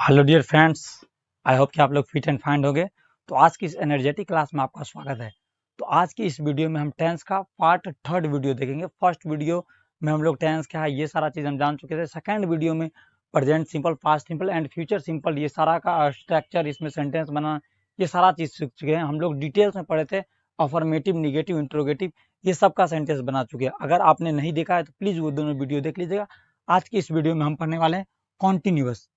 Hello dear friends, I hope कि आप लोग फिट एंड फाइन होंगे। तो आज की इस एनर्जेटिक क्लास में आपका स्वागत है। तो आज की इस वीडियो में हम टेंस का पार्ट थर्ड वीडियो देखेंगे। फर्स्ट वीडियो में हम लोग टेंस क्या है ये सारा चीज़ हम जान चुके थे। सेकंड वीडियो में present simple, past simple and future simple ये सारा का स्ट्रक्चर, इसमें सेंटेंस बनाना, ये सारा चीज़ सीख चुके हैं। हम लोग डिटेल्स में पढ़े थे। अफर्मेटिव, निगेटिव, इंट्रोगेटिव, ये सब का सेंटेंस बना चुके हैं। अगर आपने नहीं देखा है तो प्लीज़ वो दोनों वीडियो देख लीजिएगा। आज की इस वीडियो में हम पढ़ने वाले हैं कॉन्टिन्यूअस।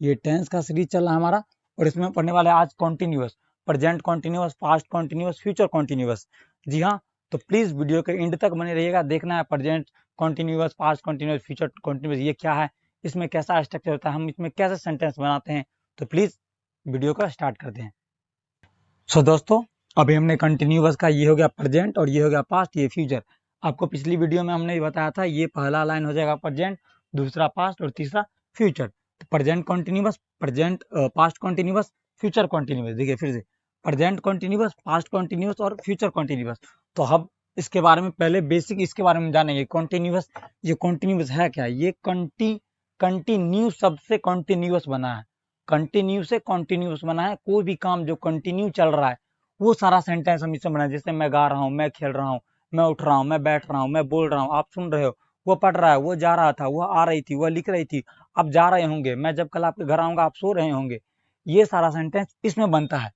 ये टेंस का सीरीज चल रहा है हमारा और इसमें पढ़ने वाले आज continuous, present continuous, past continuous, future continuous. जी हाँ, तो प्लीज वीडियो के एंड तक बने रहिएगा। देखना है present continuous, past continuous, future continuous ये क्या है, इसमें कैसा स्ट्रक्चर होता है, हम इसमें कैसे सेंटेंस बनाते हैं। तो प्लीज वीडियो का स्टार्ट करते हैं। सो दोस्तों, अभी हमने कंटिन्यूअस का ये हो गया प्रेजेंट और ये हो गया पास्ट, ये फ्यूचर। आपको पिछली वीडियो में हमने बताया था ये पहला लाइन हो जाएगा प्रेजेंट, दूसरा पास्ट और तीसरा फ्यूचर। तो present continuous, present past continuous, future continuous. देखिए फिर से प्रेजेंट कॉन्टिन्यूअस, पास्ट कॉन्टिन्यूअस और फ्यूचर कॉन्टिन्यूअस। तो हम इसके बारे में पहले बेसिक इसके बारे में जानेंगे। कॉन्टिन्यूअस, ये कॉन्टिन्यूअस है क्या? ये कंटिन्यू शब्द से कॉन्टिन्यूअस बना है। कंटिन्यू से कॉन्टिन्यूअस बना है। कोई भी काम जो कंटिन्यू चल रहा है वो सारा सेंटेंस हम इससे बनाए। जैसे मैं गा रहा हूँ, मैं खेल रहा हूँ, मैं उठ रहा हूँ, मैं बैठ रहा हूँ, मैं बोल रहा हूँ, आप सुन रहे हो, वो पढ़ रहा है, वो जा रहा था, वो आ रही थी, वो लिख रही थी, आप जा रहे होंगे, मैं जब कल आपके घर आऊंगा आप सो रहे होंगे। ये सारा सेंटेंस इसमें बनता है।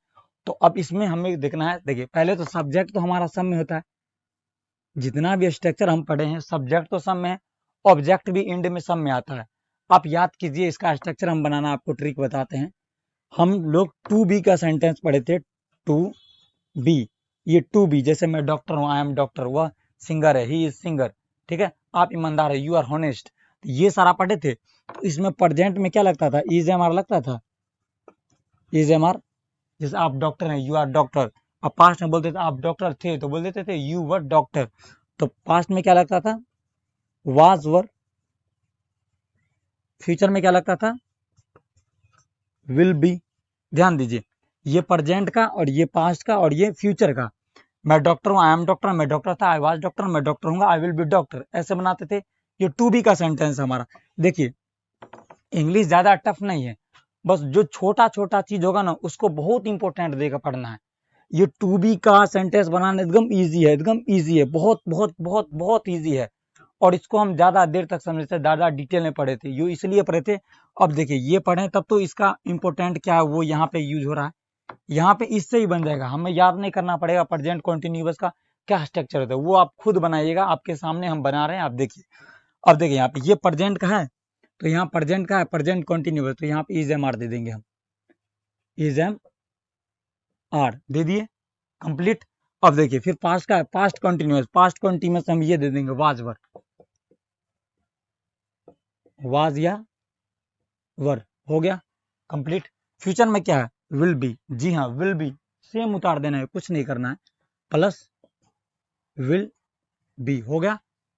तो अब इसमें हमें देखना है। देखिए पहले तो सब्जेक्ट तो हमारा सब में होता है। जितना भी स्ट्रक्चर हम पढ़े हैं सब्जेक्ट तो सब में है, ऑब्जेक्ट भी एंड में सब में आता है। आप याद कीजिए, इसका स्ट्रक्चर हम बनाना आपको ट्रिक बताते हैं। हम लोग टू बी का सेंटेंस पढ़े थे। टू बी, ये टू बी, जैसे मैं डॉक्टर हूँ, आई एम डॉक्टर, वह सिंगर है, ही इज सिंगर। ठीक है, आप ईमानदार है, यू आर हॉनेस्ट। ये सारा पढ़े थे। तो इसमें प्रेजेंट में क्या लगता था? इज एम आर लगता था। इज एम आर, जैसे आप डॉक्टर हैं, यू आर डॉक्टर। अब पास्ट में बोलते थे आप डॉक्टर थे तो बोल देते थे यू वर डॉक्टर। तो पास्ट में क्या लगता था? Was were. फ्यूचर में क्या लगता था? Will be. ध्यान दीजिए, ये प्रेजेंट का और ये पास्ट का और ये फ्यूचर का। मैं डॉक्टर हूँ, आई एम डॉक्टर, मैं डॉक्टर था, आई वाज डॉक्टर, मैं डॉक्टर हूँ, आई विल बी डॉक्टर, ऐसे बनाते थे। ये टू बी का सेंटेंस हमारा। देखिए इंग्लिश ज्यादा टफ नहीं है, बस जो छोटा छोटा चीज होगा ना उसको बहुत इंपॉर्टेंट देकर पढ़ना है। ये टू बी का सेंटेंस बनाना एकदम ईजी है, एकदम ईजी है, बहुत बहुत बहुत बहुत ईजी है। और इसको हम ज्यादा देर तक समझे थे, ज्यादा डिटेल में पढ़े थे, ये इसलिए पढ़े थे। अब देखिए ये पढ़े तब तो इसका इंपॉर्टेंट क्या है वो यहाँ पे यूज हो रहा है। यहाँ पे इससे ही बन जाएगा, हमें याद नहीं करना पड़ेगा प्रेजेंट कॉन्टिन्यूअस का क्या स्ट्रक्चर होता है, वो आप खुद बनाइएगा। आपके सामने हम बना रहे हैं, आप देखिए। अब देखिए यहाँ पे ये प्रेजेंट का है, तो यहाँ प्रेजेंट का है, प्रेजेंट कॉन्टिन्यूअस, तो यहाँ पे इज एम आर दे देंगे हम। इज एम आर दे दिए, कंप्लीट। अब देखिए फिर पास्ट का है, पास्ट कॉन्टिन्यूअस, पास्ट कॉन्टिन्यूअस हम ये दे देंगे वाज वर। वाज या वर हो गया कंप्लीट। फ्यूचर में क्या है? Will be. जी हाँ, विल बी सेम उतार देना है, कुछ नहीं करना है, प्लस विल बी हो गया।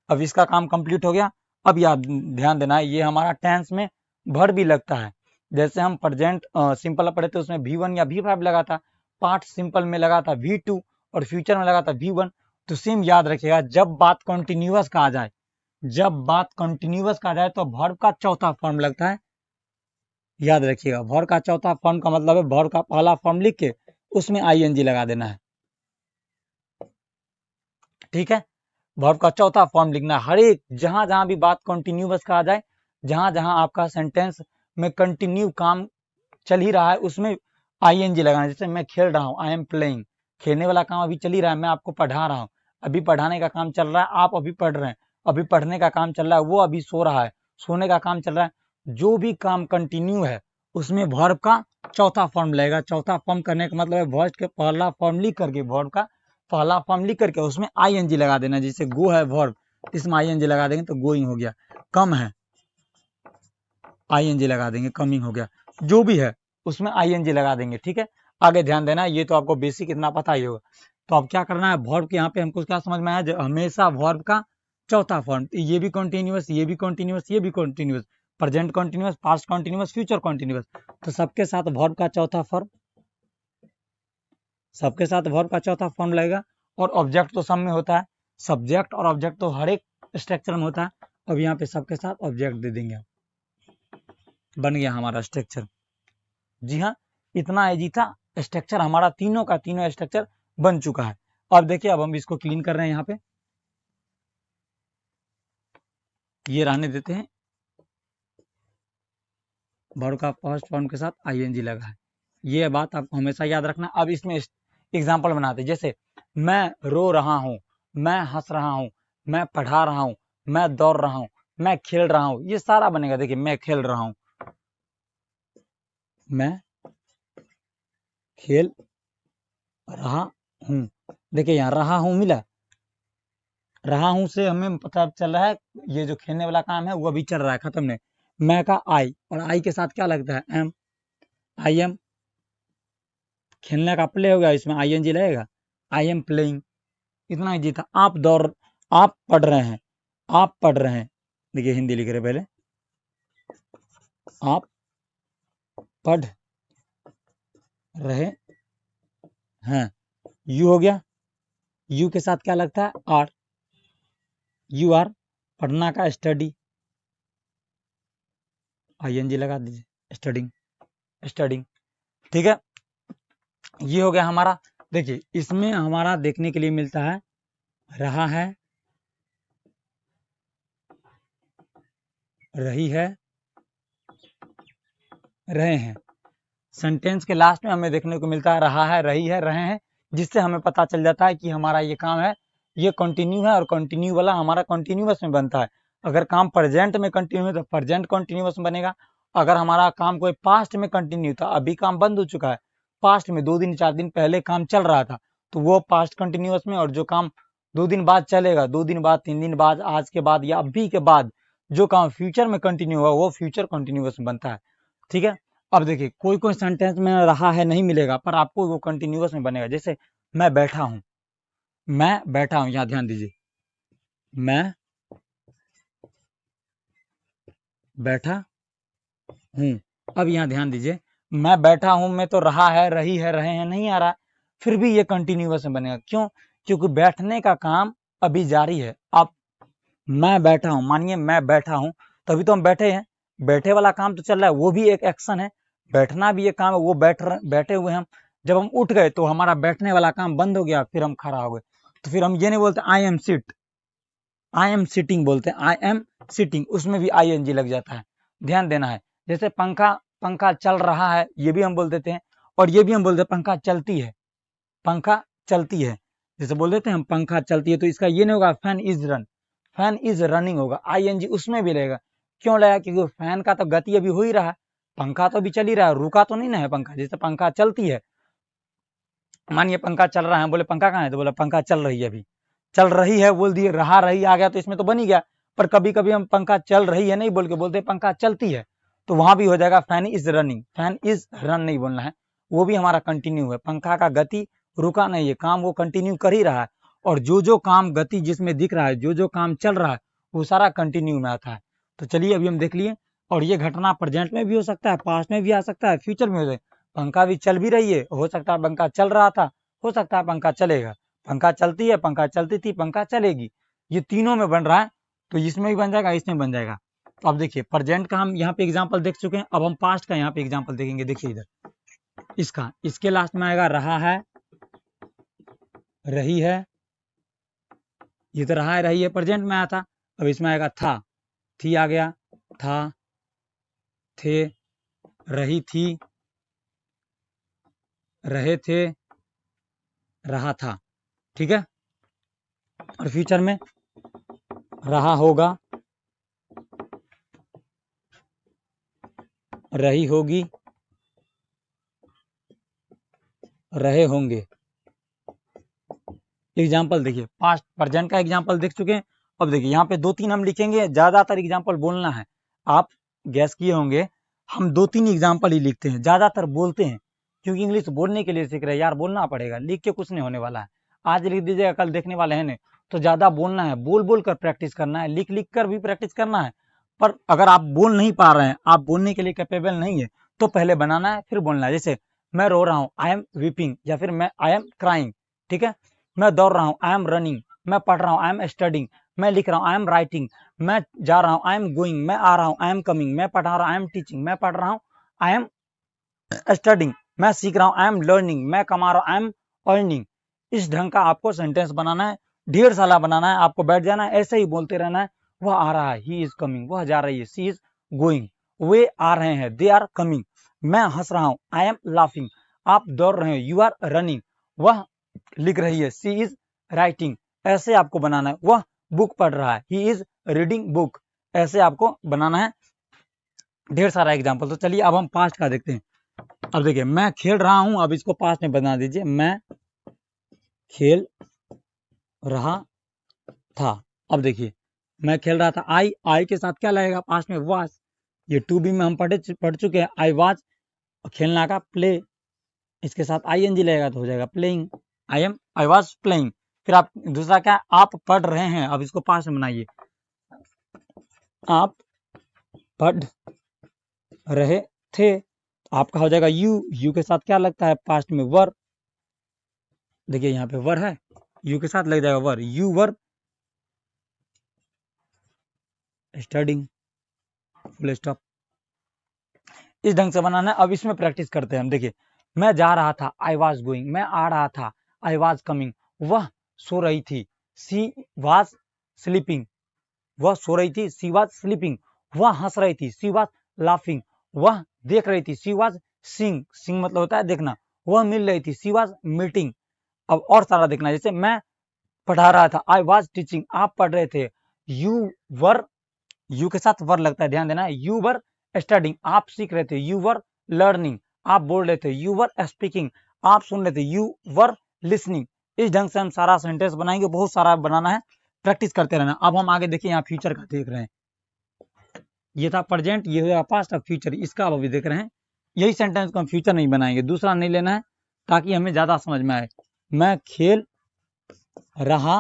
अब इसका काम कंप्लीट हो गया। अब याद ध्यान देना है, ये हमारा टेंस में भर भी लगता है। जैसे हम प्रेजेंट सिंपल पढ़े थे उसमें V1 या V5 लगा था, पास्ट सिंपल में लगा था V2 और फ्यूचर में लगा था V1। तो सेम याद रखिएगा, जब बात कंटिन्यूअस का आ जाए, जब बात कंटिन्यूअस का आ जाए तो वर्ब का चौथा फॉर्म लगता है। याद रखिएगा, वर्ब का चौथा फॉर्म का मतलब है वर्ब का पहला फॉर्म लिख के उसमें आईएनजी लगा देना है। ठीक है, वर्ब का चौथा फॉर्म लिखना है। हर एक जहां जहां भी बात कंटिन्यूअस का आ जाए, जहां जहां आपका सेंटेंस में कंटिन्यू काम चल ही रहा है उसमें आईएनजी लगाना। जैसे मैं खेल रहा हूँ, आई एम प्लेइंग, खेलने वाला काम अभी चल ही रहा है, मैं आपको पढ़ा रहा हूँ, अभी पढ़ाने का काम चल रहा है, आप अभी पढ़ रहे हैं, अभी पढ़ने का काम चल रहा है, वो अभी सो रहा है, सोने का काम चल रहा है। जो भी काम कंटिन्यू है उसमें वर्ब का चौथा फॉर्म लगेगा। चौथा फॉर्म करने का मतलब है वर्ब के पहला फॉर्म लिख करके, वर्ब का पहला फॉर्म लिख करके उसमें आईएनजी लगा देना। जैसे गो है वर्ब, इसमें आईएनजी लगा देंगे तो गोइंग हो गया। कम है, आईएनजी लगा देंगे, कमिंग हो गया। जो भी है उसमें आईएनजी लगा देंगे। ठीक है, आगे ध्यान देना, ये तो आपको बेसिक इतना पता ही होगा। तो अब क्या करना है, वर्ब के यहाँ पे हमको क्या समझ में आया, हमेशा वर्ब का चौथा फॉर्म, ये भी कंटिन्यूअस, ये भी कंटिन्यूअस, ये भी continuous, present continuous, past continuous, future continuous. तो सबके साथ वर्ब का चौथा फॉर्म, सबके साथ वर्ब का चौथा फॉर्म लगेगा। और ऑब्जेक्ट तो सब में होता है, सब्जेक्ट और ऑब्जेक्ट तो हर एक स्ट्रक्चर में होता है। अब यहाँ पे सबके साथ ऑब्जेक्ट दे देंगे। बन गया हमारा स्ट्रक्चर। जी हाँ, इतना इजी था, स्ट्रक्चर हमारा तीनों का तीनों स्ट्रक्चर बन चुका है। अब देखिए, अब हम इसको क्लीन कर रहे हैं। यहाँ पे ये रहने देते हैं, वर्ब का फर्स्ट फॉर्म के साथ आईएनजी लगा है, ये बात आपको हमेशा याद रखना। अब इसमें एग्जाम्पल बनाते, जैसे मैं रो रहा हूँ, मैं हंस रहा हूँ, मैं पढ़ा रहा हूँ, मैं दौड़ रहा हूँ, मैं खेल रहा हूँ, ये सारा बनेगा। देखिए, मैं खेल रहा हूँ, मैं खेल रहा हूँ। देखिए यहाँ रहा हूँ मिला, रहा हूँ से हमें पता चल रहा है ये जो खेलने वाला काम है वो अभी चल रहा है, खत्म नहीं। मैं का आई, और आई के साथ क्या लगता है? एम। आई एम, खेलने का प्ले हो गया, इसमें आईएनजी लगेगा, आई एम प्लेइंग। इतना इजी था। आप पढ़ रहे हैं, आप पढ़ रहे हैं, देखिए हिंदी लिख रहे पहले, आप पढ़ रहे हैं, यू हो गया, यू के साथ क्या लगता है? आर, यू आर, पढ़ना का स्टडी, आईएनजी लगा दीजिए, स्टडिंग, स्टडिंग। ठीक है, ये हो गया हमारा। देखिए इसमें हमारा देखने के लिए मिलता है रहा है, रही है, रहे हैं। सेंटेंस के लास्ट में हमें देखने को मिलता है रहा है, रही है, रहे हैं, जिससे हमें पता चल जाता है कि हमारा ये काम है, ये कंटिन्यू है, और कंटिन्यू वाला हमारा कंटिन्यूअस में बनता है। अगर काम प्रेजेंट में कंटिन्यू है तो प्रेजेंट कंटिन्यूअस में बनेगा। अगर हमारा काम कोई पास्ट में कंटिन्यू था, अभी काम बंद हो चुका है, पास्ट में 2 दिन 4 दिन पहले काम चल रहा था, तो वो पास्ट कंटिन्यूअस में। और जो काम 2 दिन बाद चलेगा, 2 दिन बाद, 3 दिन बाद, आज के बाद या अभी के बाद जो काम फ्यूचर में कंटिन्यू हुआ, वो फ्यूचर कंटिन्यूअस में बनता है। ठीक है, अब देखिए कोई कोई सेंटेंस में रहा है नहीं मिलेगा, पर आपको वो कंटिन्यूअस में बनेगा। जैसे मैं बैठा हूं, मैं बैठा हूं, यहां ध्यान दीजिए, मैं बैठा हूं। अब यहां ध्यान दीजिए, मैं बैठा हूं में तो रहा है, रही है, रहे हैं नहीं आ रहा, फिर भी ये कंटिन्यूअस में बनेगा। क्यों? क्योंकि बैठने का काम अभी जारी है। अब मैं बैठा हूं, मानिए मैं बैठा हूं, तभी तो हम बैठे हैं, बैठे वाला काम तो चल रहा है, वो भी एक एक्शन है। बैठना भी एक काम है, वो बैठे हुए हम, जब हम उठ गए तो हमारा बैठने वाला काम बंद हो गया, फिर हम खड़ा हो गए। तो फिर हम ये नहीं बोलते I am sit, I am sitting बोलते हैं, आई एम सिटिंग, उसमें भी आई एन जी लग जाता है, ध्यान देना है। जैसे पंखा, पंखा चल रहा है, ये भी हम बोल देते हैं, और ये भी हम बोलते हैं पंखा चलती है, पंखा चलती है, जैसे बोल देते हैं हम पंखा चलती है, तो इसका ये नहीं होगा fan is run, fan is running होगा, आईएनजी उसमें भी रहेगा। क्यों लगा? क्योंकि फैन का तो गति अभी हो ही रहा है, पंखा तो अभी चल ही रहा है, रुका तो नहीं ना है पंखा। जैसे पंखा चलती है, मानिए पंखा चल रहा है, बोले पंखा कहाँ है, तो बोला पंखा चल रही है, अभी चल रही है बोल दिए, रहा रही आ गया तो इसमें तो बन ही गया। पर कभी कभी हम पंखा चल रही है नहीं बोल के बोलते पंखा चलती है, तो वहां भी हो जाएगा fan is running, fan is run नहीं बोलना है, वो भी हमारा कंटिन्यू है। पंखा का गति रुका नहीं है, काम वो कंटिन्यू कर ही रहा है। और जो जो काम गति जिसमें दिख रहा है, जो जो काम चल रहा है, वो सारा कंटिन्यू में आता है। तो चलिए अभी हम देख लिए, और ये घटना प्रेजेंट में भी हो सकता है, पास्ट में भी आ सकता है, फ्यूचर में हो सकता है। पंखा भी चल भी रही है, हो सकता है पंखा चल रहा था, हो सकता है पंखा चलेगा, पंखा चलती है, पंखा चलती थी, पंखा चलेगी, ये तीनों में बन रहा है, तो इसमें भी बन जाएगा, इसमें बन जाएगा। तो अब देखिए प्रेजेंट का हम यहाँ पे एग्जांपल देख चुके हैं, अब हम पास्ट का यहाँ पे एग्जांपल देखेंगे। देखिए इधर इसका, इसके लास्ट में आएगा रहा है, रही है, ये तो रहा है रही है प्रेजेंट में आया था। अब इसमें आएगा था, थी आ गया, था, थे, रही थी, रहे थे, रहा था। ठीक है, और फ्यूचर में रहा होगा, रही होगी, रहे होंगे। एग्जाम्पल देखिए, पास्ट प्रेजेंट का एग्जाम्पल देख चुके हैं। अब देखिए यहाँ पे 2-3 हम लिखेंगे, ज्यादातर एग्जाम्पल बोलना है। आप गैस किए होंगे, हम 2-3 एग्जाम्पल ही लिखते हैं, ज्यादातर बोलते हैं, क्योंकि इंग्लिश बोलने के लिए सीख रहे हैं यार, बोलना पड़ेगा, लिख के कुछ नहीं होने वाला है। आज लिख दीजिएगा, कल देखने वाले हैं नहीं, तो ज्यादा बोलना है, बोल बोल कर प्रैक्टिस करना है, लिख लिख कर भी प्रैक्टिस करना है। पर अगर आप बोल नहीं पा रहे हैं, आप बोलने के लिए कैपेबल नहीं है, तो पहले बनाना है फिर बोलना है। जैसे मैं रो रहा हूँ, आई एम वीपिंग, या फिर मैं आई एम क्राइंग। ठीक है, मैं दौड़ रहा हूँ, आई एम रनिंग, मैं पढ़ रहा हूँ, आई एम स्टडिंग, मैं लिख रहा हूँ, आई एम राइटिंग, मैं जा रहा हूँ, आई एम गोइंग, मैं आ रहा हूँ, आई एम कमिंग, मैं पढ़ा रहा हूँ, आई एम टीचिंग, मैं पढ़ रहा हूँ, आई एम स्टडिंग, मैं सीख रहा हूँ, आई एम लर्निंग, मैं कमा रहा हूँ, आई एम अर्निंग। इस ढंग का आपको सेंटेंस बनाना है, ढेर सारा बनाना है, आपको बैठ जाना है, ऐसे ही बोलते रहना है। वह आ रहा है, ही इज कमिंग, वह जा रही है, सी इज गोइंग, वे आ रहे हैं, दे आर कमिंग, मैं हंस रहा हूँ, आई एम लाफिंग, आप दौड़ रहे हैं, यू आर रनिंग, वह लिख रही है, सी इज राइटिंग। ऐसे आपको बनाना है। वह बुक पढ़ रहा है, ही इज रीडिंग बुक, ऐसे आपको बनाना है। ढेर सारा एग्जाम्पल। तो चलिए अब हम पास्ट का देखते हैं। अब देखिए, मैं खेल रहा हूं, अब इसको पास्ट में बना दीजिए, मैं खेल रहा था। अब देखिए, मैं खेल रहा था, आई के साथ क्या लगेगा पास्ट में, वाज। ये टू बी में हम पढ़ चुके हैं, आई वाज, खेलना का प्ले, इसके साथ आईएनजी लगेगा तो हो जाएगा प्लेइंग, आई वाज प्लेइंग। फिर आप दूसरा क्या, आप पढ़ रहे हैं, अब इसको पास्ट में बनाइए, आप पढ़ रहे थे, आपका हो जाएगा यू के साथ क्या लगता है पास्ट में, वर। देखिए यहाँ पे वर है, यू के साथ लग जाएगा were, you were studying, full stop. इस ढंग से बनाना है। अब इसमें प्रैक्टिस करते हैं हम। देखिए, मैं जा रहा था, आई वाज गोइंग, मैं आ रहा था, आई वाज कमिंग, वह सो रही थी, सी वाज स्लीपिंग, वह सो रही थी, सी वाज स्लीपिंग, वह हंस रही थी, सी वाज लाफिंग, वह देख रही थी, सी वाज सीइंग, सीइंग मतलब होता है देखना, वह मिल रही थी, सी वाज मीटिंग। अब और सारा देखना, जैसे मैं पढ़ा रहा था, आई वाज टीचिंग, आप पढ़ रहे थे, यू वर, यू के साथ वर लगता है, ध्यान देना, यू वर स्टडिंग, आप सीख रहे थे, यू वर लर्निंग, आप बोल रहे थे, यू वर स्पीकिंग, आप सुन रहे थे, यू वर लिसनिंग। इस ढंग से हम सारा सेंटेंस बनाएंगे, बहुत सारा बनाना है, प्रैक्टिस करते रहना। अब हम आगे देखिए, यहाँ फ्यूचर का देख रहे हैं, ये था प्रेजेंट, ये हुआ पास्ट, अब फ्यूचर, इसका अब अभी देख रहे हैं। यही सेंटेंस को हम फ्यूचर नहीं बनाएंगे, दूसरा नहीं लेना है, ताकि हमें ज्यादा समझ में आए। मैं खेल रहा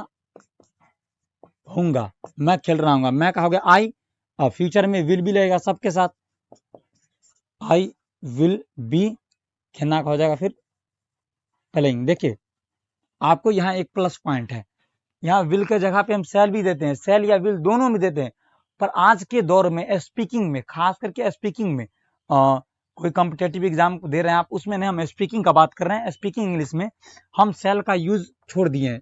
हूँगा, मैं खेल रहा हूँगा, मैं कहा गया आई, और फ्यूचर में विल भी लगेगा सबके साथ, आई विल बी, खेलना का हो जाएगा फिर प्लेइंग। देखिए, आपको यहाँ एक प्लस पॉइंट है, यहाँ विल के जगह पे हम सेल भी देते हैं, सेल या विल दोनों में देते हैं, पर आज के दौर में स्पीकिंग में, खास करके स्पीकिंग में, कोई कॉम्पिटेटिव एग्जाम दे रहे हैं आप, उसमें नहीं, हम स्पीकिंग का बात कर रहे हैं, स्पीकिंग इंग्लिश में हम सेल का यूज छोड़ दिए हैं,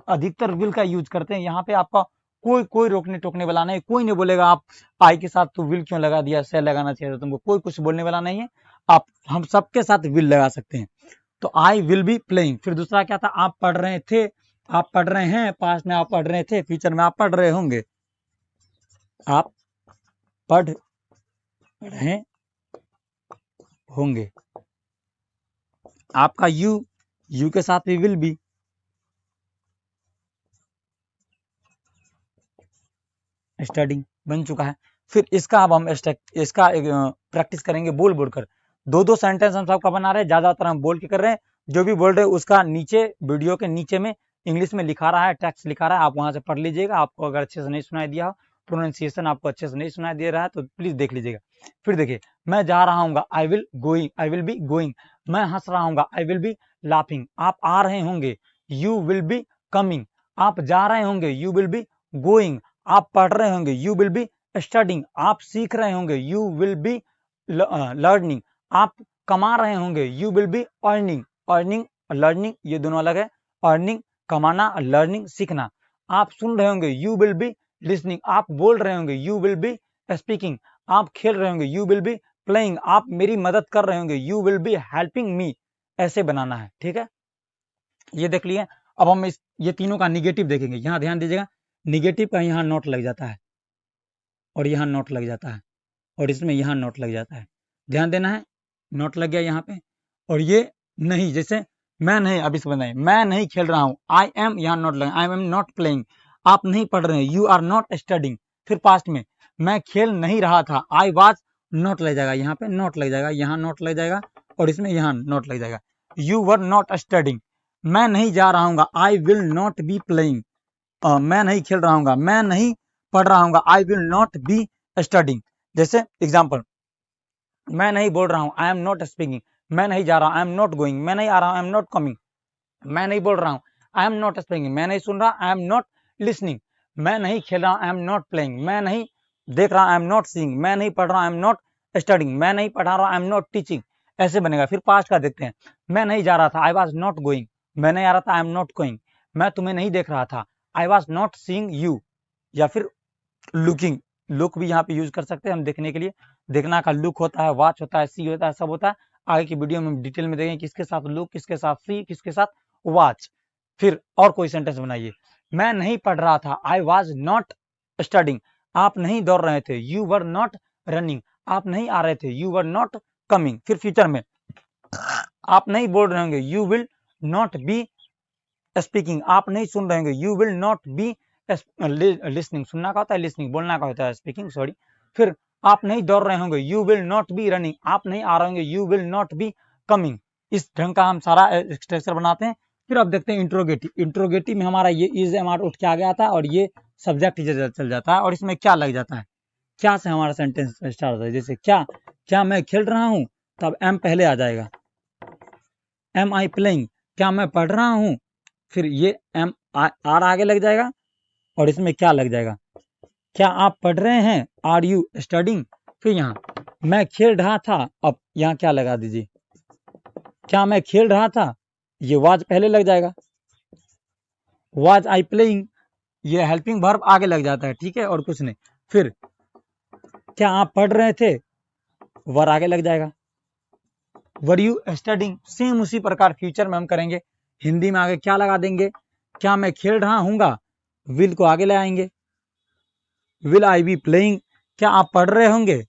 अधिकतर विल का यूज करते हैं। यहाँ पे आपका कोई रोकने टोकने वाला नहीं, कोई नहीं बोलेगा आप आई के साथ तो विल क्यों लगा दिया, सेल लगाना चाहिए था तुमको, कोई कुछ बोलने वाला नहीं है। आप, हम सबके साथ विल लगा सकते हैं। तो आई विल बी प्लेइंग। फिर दूसरा क्या था, आप पढ़ रहे थे, आप पढ़ रहे हैं, पास्ट में आप पढ़ रहे थे, फ्यूचर में आप पढ़ रहे होंगे, आप पढ़ रहे होंगे, आपका यू के साथ भी विल बी, स्टडिंग बन चुका है। फिर इसका अब हम इसका प्रैक्टिस करेंगे बोल बोलकर। दो सेंटेंस हम सबका बना रहे हैं, ज्यादातर हम बोल के कर रहे हैं। जो भी बोल रहे हैं उसका नीचे वीडियो के नीचे में इंग्लिश में लिखा रहा है, टेक्स्ट लिखा रहा है, आप वहां से पढ़ लीजिएगा। आपको अगर अच्छे से नहीं सुनाई दिया हो, प्रोनाउंसिएशन आपको अच्छे से नहीं सुनाई दे रहा है, तो प्लीज देख लीजिएगा। फिर देखिए, मैं जा रहा हूँ, I will going, I will be going, मैं हंस रहा हूँ, आई विल बी लाफिंग, आप आ रहे होंगे, यू विल बी कमिंग, आप जा रहे होंगे, यू विल बी गोइंग, आप पढ़ रहे होंगे, यू विल बी स्टडिंग, आप सीख रहे होंगे, यू विल बी लर्निंग, आप कमा रहे होंगे, you will be earning, earning learning ये दोनों अलग है, अर्निंग कमाना, लर्निंग सीखना, आप सुन रहे होंगे, यू विल बी लिसनिंग, आप बोल रहे होंगे, यू विल बी स्पीकिंग, आप खेल रहे होंगे, यू विल बी प्लेइंग, आप मेरी मदद कर रहे होंगे, you will be helping me. ऐसे बनाना है, ठीक है, ये देख लिए। अब हम ये तीनों का निगेटिव देखेंगे। यहाँ ध्यान दीजिएगा, निगेटिव का यहाँ नोट लग जाता है, और यहाँ नोट लग जाता है, और इसमें यहाँ नोट लग जाता है, ध्यान देना है, नोट लग गया यहाँ पे। और ये नहीं, जैसे मैं नहीं, अब इसको बनाए, मैं नहीं खेल रहा हूँ, आई एम, यहाँ नोट लगा, आई एम नॉट प्लेइंग, आप नहीं पढ़ रहे हैं, यू आर नॉट स्टडिंग। फिर पास्ट में, मैं खेल नहीं रहा था, आई वाज, नोट लग जाएगा, यहाँ पे नोट लग जाएगा, यहाँ नोट लग जाएगा, और इसमें यहाँ नोट लग जाएगा, यू वर नॉट स्टडिंग। मैं नहीं जा रहा हूँ, I will not be playing, मैं नहीं खेल रहा हूँ, मैं नहीं पढ़ रहा हूँ, I will not be studying. जैसे एग्जाम्पल, मैं नहीं बोल रहा हूँ, आई एम नॉट स्पीकिंग, मैं नहीं जा रहा हूँ, आई एम नॉट गोइंग, मैं नहीं आ रहा हूँ, आई एम नॉट कमिंग, मैं नहीं बोल रहा हूँ, आई एम नॉट स्पीकिंग, मैं नहीं सुन रहा, आई एम नॉट लिसनिंग, मैं नहीं खेल रहा हूँ, आई एम नॉट प्लेइंग। मैं नहीं देख रहा हूँ, आई एम नॉट सीइंग। मैं नहीं पढ़ रहा हूँ, आई एम नॉट स्टडिंग। मैं नहीं पढ़ा रहा हूँ, आई एम नॉट टीचिंग। ऐसे बनेगा। फिर पास्ट का देखते हैं। मैं नहीं जा रहा था, आई वॉज नॉट गोइंग। मैं नहीं आ रहा था, आई एम नॉट गोइंग। मैं तुम्हें नहीं देख रहा था, I was not seeing you. या फिर लुकिंग, लुक भी यहाँ पे यूज कर सकते हैं हम देखने के लिए। देखना का लुक होता है, वॉच होता है, सी होता है, सब होता है। आगे की वीडियो में हम डिटेल में देखेंगे किसके साथ लुक, किसके साथ सी, किसके साथ वॉच। फिर और कोई सेंटेंस बनाइए। मैं नहीं पढ़ रहा था, आई वॉज नॉट स्टडिंग। आप नहीं दौड़ रहे थे, यू वर नॉट रनिंग। आप नहीं आ रहे थे, यू वर नॉट कमिंग। फिर फ्यूचर में आप नहीं बोल रहे होंगे, you will not be speaking. आप नहीं सुन रहे होंगे, you will not be listening. सुनना का होता है लिसनिंग, बोलना का होता है स्पीकिंग, सॉरी। फिर आप नहीं दौड़ रहे होंगे, you will not be running. आप नहीं आ रहे होंगे, you will not be coming. इस ढंग का हम सारा स्ट्रक्चर बनाते हैं। फिर अब देखते हैं इंट्रोगेटिव। इंट्रोगेटिव में हमारा ये इज एम आर उठ के आ गया था और ये सब्जेक्ट चल जाता है और इसमें क्या लग जाता है, क्या से हमारा सेंटेंस स्टार्ट होता है। जैसे क्या, क्या मैं खेल रहा हूँ, तब एम पहले आ जाएगा। एम आई प्लेइंग, क्या मैं पढ़ रहा हूँ, फिर ये एम आर आगे लग जाएगा और इसमें क्या लग जाएगा, क्या आप पढ़ रहे हैं, आर यू स्टडिंग। फिर यहाँ मैं खेल रहा था, अब यहाँ क्या लगा दीजिए, क्या मैं खेल रहा था, ये वाज पहले लग जाएगा। वाज आई प्लेइंग, ये हेल्पिंग वर्ब आगे लग जाता है, ठीक है, और कुछ नहीं। फिर क्या आप पढ़ रहे थे, वर आगे लग जाएगा। वर यू स्टडिंग, सेम उसी प्रकार फ्यूचर में हम करेंगे। हिंदी में आगे क्या लगा देंगे, क्या मैं खेल रहा हूँगा, विल को आगे ले आएंगे। विल आई बी प्लेइंग, क्या आप पढ़ रहे होंगे,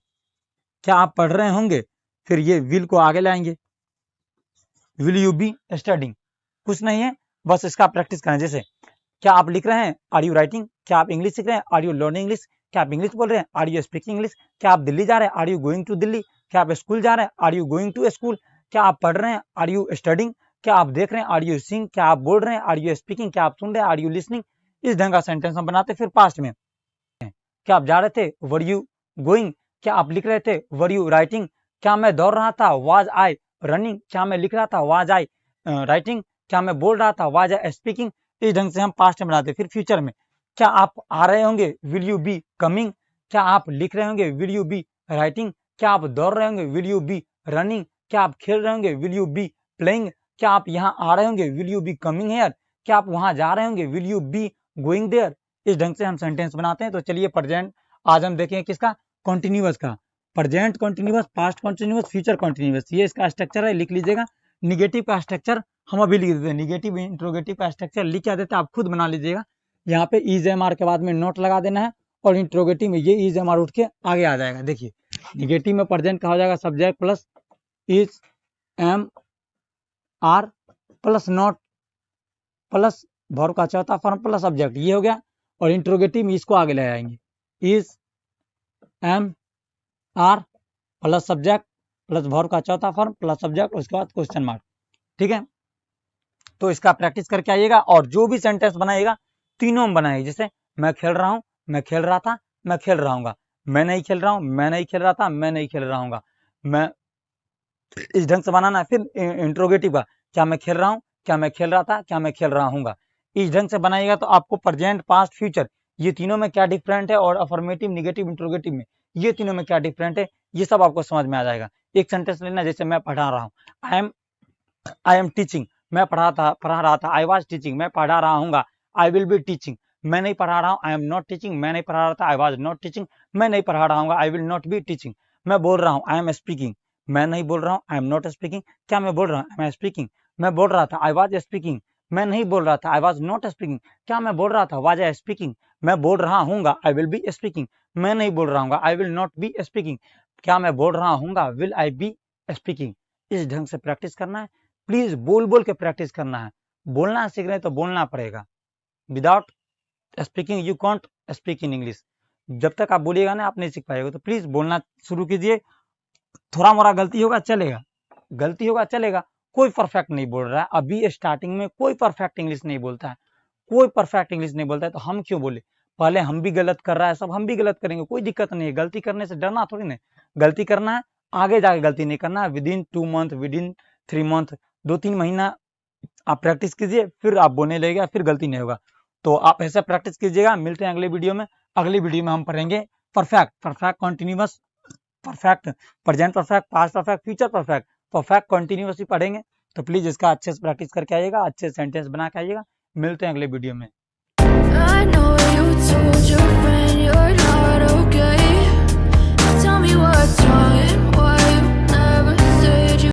क्या आप पढ़ रहे होंगे, फिर ये विल को आगे लाएंगे। Will you be studying. कुछ नहीं है, बस इसका प्रैक्टिस करें। जैसे क्या आप लिख रहे हैं, आर यू राइटिंग। क्या आप इंग्लिश सीख रहे हैं, आर यू लर्निंग इंग्लिश। क्या आप इंग्लिश बोल रहे हैं, आर यू स्पीकिंग इंग्लिश। क्या आप दिल्ली जा रहे हैं, are you going to Delhi. क्या आप स्कूल जा रहे हैं, are you going to school. क्या आप पढ़ रहे हैं, आर यू स्टडिंग। क्या आप देख रहे हैं, आर यू सीइंग। क्या आप बोल रहे हैं, आर यू स्पीकिंग। क्या आप सुन रहे हैं, आर यू लिसनिंग। इस ढंग का सेंटेंस हम बनाते। फिर पास्ट में क्या आप जा रहे थे, वर यू गोइंग। क्या आप लिख रहे थे, वर यू राइटिंग। क्या मैं दौड़ रहा था, वाज आई रनिंग। क्या मैं लिख रहा था, वाज आई राइटिंग। क्या मैं बोल रहा था, वाज आई स्पीकिंग। इस ढंग से हम पास्ट में बनाते। फिर फ्यूचर में क्या आप आ रहे होंगे, विल यू बी कमिंग। क्या आप लिख रहे होंगे, विल यू बी राइटिंग। क्या आप दौड़ रहे होंगे, विल यू बी रनिंग। क्या आप खेल रहे होंगे, विल यू बी प्लेइंग। क्या आप यहाँ आ रहे होंगे, will you be coming here. क्या आप वहां जा रहे होंगे, will you be going there. इस ढंग से हम सेंटेंस बनाते हैं। तो चलिए प्रेजेंट आज हम देखें किसका, कॉन्टिन्यूअस का। Present continuous, past continuous, future continuous, ये इसका स्ट्रक्चर है, लिख लीजिएगा। निगेटिव का स्ट्रक्चर हम अभी लिख देते हैं। निगेटिव इंट्रोगेटिव का स्ट्रक्चर लिख क्या देते हैं, आप खुद बना लीजिएगा। यहाँ पे इज एम आर के बाद में नोट लगा देना है और इंट्रोगेटिव में ये इज एम आर उठ के आगे आ जाएगा। देखिए निगेटिव में प्रेजेंट का हो जाएगा subject plus is am are plus not plus verb का चौथा फॉर्म प्लस सब्जेक्ट, ये हो गया। और इंट्रोगेटिव में इसको आगे ले आएंगे, is am are plus subject plus verb का चौथा फॉर्म प्लस सब्जेक्ट, उसके बाद क्वेश्चन मार्क, ठीक है। तो इसका प्रैक्टिस करके आइएगा और जो भी सेंटेंस बनाइएगा तीनों में बनाइए। जैसे मैं खेल रहा हूँ, मैं खेल रहा था, मैं खेल रहा हूँगा। मैं नहीं खेल रहा हूँ, मैं नहीं खेल रहा था, मैं नहीं खेल रहा हूँगा। मैं इस ढंग से बनाना है। फिर इंट्रोगेटिव का, क्या मैं खेल रहा हूँ, क्या मैं खेल रहा था, क्या मैं खेल रहा हूँगा। इस ढंग से बनाइएगा तो आपको प्रेजेंट, पास्ट, फ्यूचर ये तीनों में क्या डिफरेंट है और अफर्मेटिव, निगेटिव, इंट्रोगेटिव में ये तीनों में क्या डिफरेंट है, ये सब आपको समझ में आ जाएगा। एक सेंटेंस लेना, जैसे मैं पढ़ा रहा हूँ, आई एम टीचिंग। मैं पढ़ा रहा था, आई वाज टीचिंग। मैं पढ़ा रहा हूँगा, आई विल बी टीचिंग। मैं नहीं पढ़ा रहा हूँ, आई एम नॉट टीचिंग। मैं नहीं पढ़ा रहा था, आई वाज नॉट टीचिंग। मैं नहीं पढ़ा रहा हूँ, I will not be teaching. मैं बोल रहा हूँ, आई एम स्पीकिंग। मैं नहीं बोल रहा हूँ, आई एम नॉट स्पीकिंग। क्या मैं बोल रहा हूँ, आई एम स्पीकिंग। मैं बोल रहा था, आई वाज स्पीकिंग। मैं नहीं बोल रहा था, आई वाज नॉट स्पीकिंग। क्या मैं बोल रहा था, वाज आई स्पीकिंग। मैं बोल रहा हूँगा, आई विल बी स्पीकिंग। मैं नहीं बोल रहा हूँ, I will not be speaking. क्या मैं बोल रहा हूँगा, विल आई बी स्पीकिंग। इस ढंग से प्रैक्टिस करना है। प्लीज बोल बोल के प्रैक्टिस करना है। बोलना सीख रहे हैं तो बोलना पड़ेगा। Without speaking you can't speak in English. जब तक आप बोलिएगा ना, आप नहीं सीख पाएगा। तो प्लीज बोलना शुरू कीजिए। थोड़ा मोड़ा गलती होगा चलेगा, गलती होगा चलेगा। कोई परफेक्ट नहीं बोल रहा है अभी स्टार्टिंग में, कोई परफेक्ट इंग्लिश नहीं बोलता है, कोई परफेक्ट इंग्लिश नहीं बोलता है। तो हम क्यों बोले, पहले हम भी गलत कर रहा है सब, हम भी गलत करेंगे, कोई दिक्कत नहीं है। गलती करने से डरना थोड़ी नहीं, गलती करना है, आगे जाके गलती नहीं करना है। With in 2 month, with in 3 month, 2-3 महीना आप प्रैक्टिस कीजिए, फिर आप बोलने लगेगा, फिर गलती नहीं होगा। तो आप ऐसे प्रैक्टिस कीजिएगा। मिलते हैं अगले वीडियो में। अगली वीडियो में हम पढ़ेंगे perfect, perfect continuous, perfect present perfect, past perfect, future perfect, perfect continuous भी पढ़ेंगे। तो प्लीज इसका अच्छे से प्रैक्टिस करके आइएगा, अच्छे सेंटेंस बना के आइएगा। मिलते हैं अगले वीडियो में।